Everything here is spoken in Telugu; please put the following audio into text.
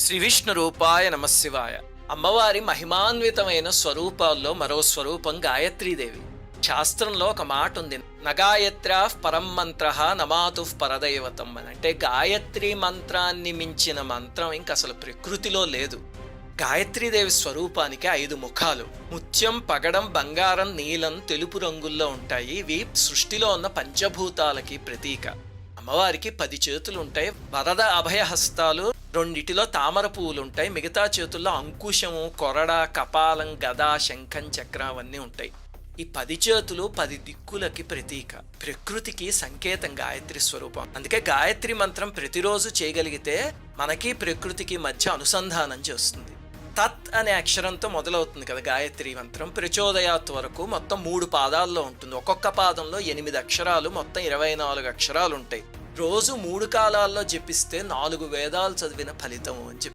శ్రీ విష్ణు రూపాయ నమశివాయ. అమ్మవారి మహిమాన్వితమైన స్వరూపాల్లో మరో స్వరూపం గాయత్రీదేవి. శాస్త్రంలో ఒక మాట ఉంది, నగాయత్ర్యా పరం మంత్ర నమాతు పరదైవతం అని. అంటే గాయత్రి మంత్రాన్ని మించిన మంత్రం ఇంక అసలు ప్రకృతిలో లేదు. గాయత్రీదేవి స్వరూపానికి 5 ముఖాలు, ముత్యం, పగడం, బంగారం, నీలం, తెలుపు రంగుల్లో ఉంటాయి. ఇవి సృష్టిలో ఉన్న పంచభూతాలకి ప్రతీక. అమ్మవారికి 10 చేతులు ఉంటాయి. వరద అభయహస్తాలు, 2 తామర పువ్వులు ఉంటాయి. మిగతా చేతుల్లో అంకుశము, కొరడ, కపాలం, గద, శంఖం, చక్రం అవన్నీ ఉంటాయి. ఈ 10 చేతులు 10 దిక్కులకి ప్రతీక, ప్రకృతికి సంకేతం గాయత్రి స్వరూపం. అందుకే గాయత్రి మంత్రం ప్రతిరోజు చేయగలిగితే మనకి ప్రకృతికి మధ్య అనుసంధానం చేస్తుంది. తత్ అనే అక్షరంతో మొదలవుతుంది కదా గాయత్రి మంత్రం. ప్రచోదయాత్ వరకు మొత్తం 3 పాదాల్లో ఉంటుంది. ఒక్కొక్క పాదంలో 8 అక్షరాలు, మొత్తం 24 అక్షరాలు ఉంటాయి. రోజు 3 కాలాల్లో జపిస్తే 4 వేదాలు చదివిన ఫలితం అని చెప్పి